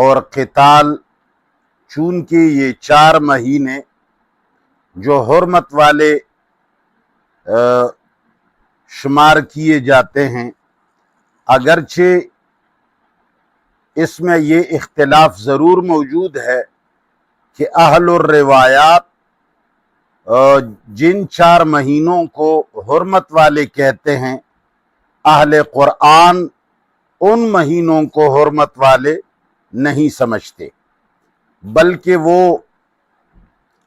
اور قتال، چونکہ یہ 4 مہینے جو حرمت والے شمار کیے جاتے ہیں، اگرچہ اس میں یہ اختلاف ضرور موجود ہے کہ اہل الروایات جن 4 مہینوں کو حرمت والے کہتے ہیں، اہل قرآن ان مہینوں کو حرمت والے نہیں سمجھتے، بلکہ وہ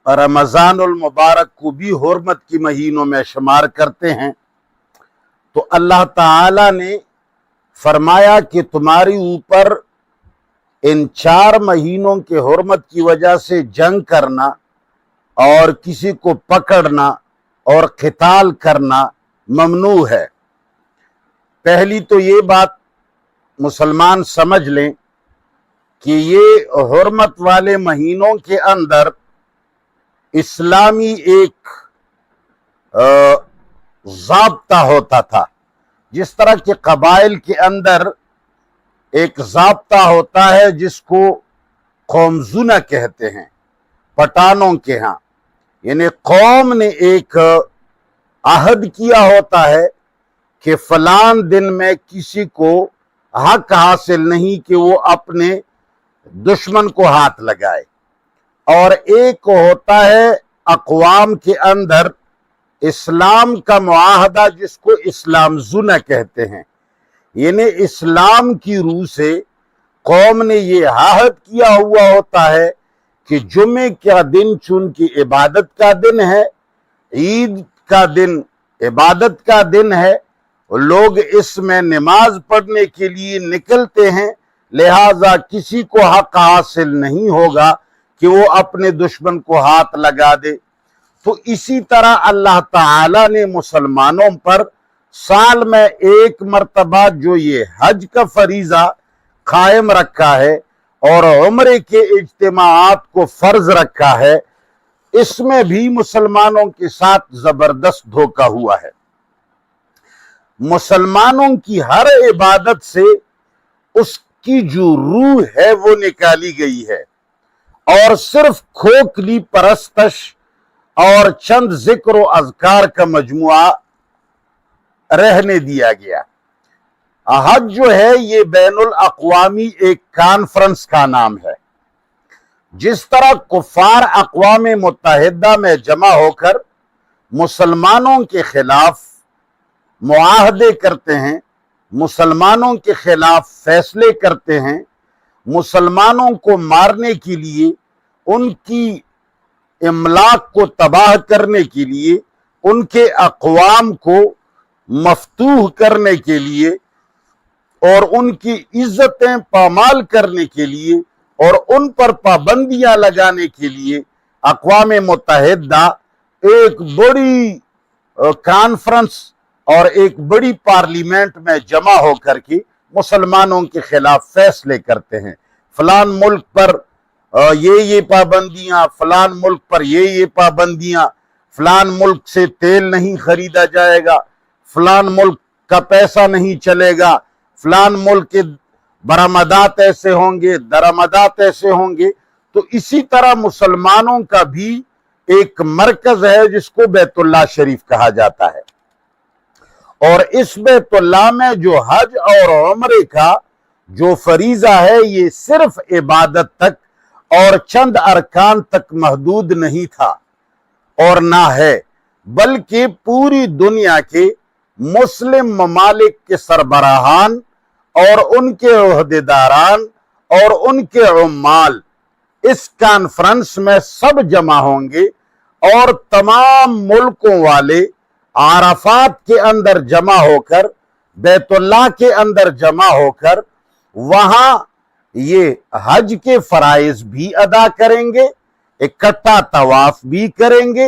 رمضان المبارک کو بھی حرمت کی مہینوں میں شمار کرتے ہیں۔ تو اللہ تعالی نے فرمایا کہ تمہاری اوپر ان 4 مہینوں کے حرمت کی وجہ سے جنگ کرنا اور کسی کو پکڑنا اور قتال کرنا ممنوع ہے۔ پہلی تو یہ بات مسلمان سمجھ لیں کہ یہ حرمت والے مہینوں کے اندر اسلامی ایک ضابطہ ہوتا تھا، جس طرح کہ قبائل کے اندر ایک ضابطہ ہوتا ہے جس کو قومزنہ کہتے ہیں پٹھانوں کے ہاں، یعنی قوم نے ایک عہد کیا ہوتا ہے کہ فلان دن میں کسی کو حق حاصل نہیں کہ وہ اپنے دشمن کو ہاتھ لگائے، اور ایک ہوتا ہے اقوام کے اندر اسلام کا معاہدہ جس کو اسلام زنہ کہتے ہیں، یعنی اسلام کی روح سے قوم نے یہ عہد کیا ہوا ہوتا ہے کہ جمعے کا دن چونکہ عبادت کا دن ہے، عید کا دن عبادت کا دن ہے، لوگ اس میں نماز پڑھنے کے لیے نکلتے ہیں، لہذا کسی کو حق حاصل نہیں ہوگا کہ وہ اپنے دشمن کو ہاتھ لگا دے۔ تو اسی طرح اللہ تعالی نے مسلمانوں پر سال میں ایک مرتبہ جو یہ حج کا فریضہ قائم رکھا ہے اور عمرے کے اجتماعات کو فرض رکھا ہے، اس میں بھی مسلمانوں کے ساتھ زبردست دھوکہ ہوا ہے۔ مسلمانوں کی ہر عبادت سے اس کی جو روح ہے وہ نکالی گئی ہے، اور صرف کھوکھلی پرستش اور چند ذکر و اذکار کا مجموعہ رہنے دیا گیا۔ حج جو ہے یہ بین الاقوامی ایک کانفرنس کا نام ہے۔ جس طرح کفار اقوام متحدہ میں جمع ہو کر مسلمانوں کے خلاف معاہدے کرتے ہیں، مسلمانوں کے خلاف فیصلے کرتے ہیں، مسلمانوں کو مارنے کے لیے، ان کی املاک کو تباہ کرنے کے لیے، ان کے اقوام کو مفتوح کرنے کے لیے اور ان کی عزتیں پامال کرنے کے لیے اور ان پر پابندیاں لگانے کے لیے اقوام متحدہ ایک بڑی کانفرنس اور ایک بڑی پارلیمنٹ میں جمع ہو کر کے مسلمانوں کے خلاف فیصلے کرتے ہیں۔ فلان ملک پر یہ پابندیاں، فلان ملک پر یہ پابندیاں، فلان ملک سے تیل نہیں خریدا جائے گا، فلان ملک کا پیسہ نہیں چلے گا، فلان ملک کے برآمدات ایسے ہوں گے، درآمدات ایسے ہوں گے۔ تو اسی طرح مسلمانوں کا بھی ایک مرکز ہے جس کو بیت اللہ شریف کہا جاتا ہے، اور اس بیت اللہ میں جو حج اور عمرے کا جو فریضہ ہے یہ صرف عبادت تک اور چند ارکان تک محدود نہیں تھا اور نہ ہے، بلکہ پوری دنیا کے مسلم ممالک کے سربراہان اور ان کے عہدیداران اور ان کے عمال اس کانفرنس میں سب جمع ہوں گے، اور تمام ملکوں والے عرفات کے اندر جمع ہو کر، بیت اللہ کے اندر جمع ہو کر وہاں یہ حج کے فرائض بھی ادا کریں گے، اکٹھا طواف بھی کریں گے،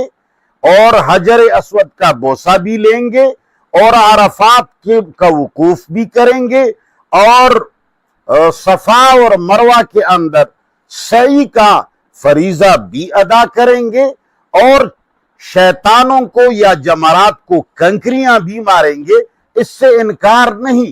اور حجر اسود کا بوسہ بھی لیں گے، اور عرفات کا وقوف بھی کریں گے، اور صفا اور مروہ کے اندر سعی کا فریضہ بھی ادا کریں گے، اور شیطانوں کو یا جمرات کو کنکریاں بھی ماریں گے۔ اس سے انکار نہیں،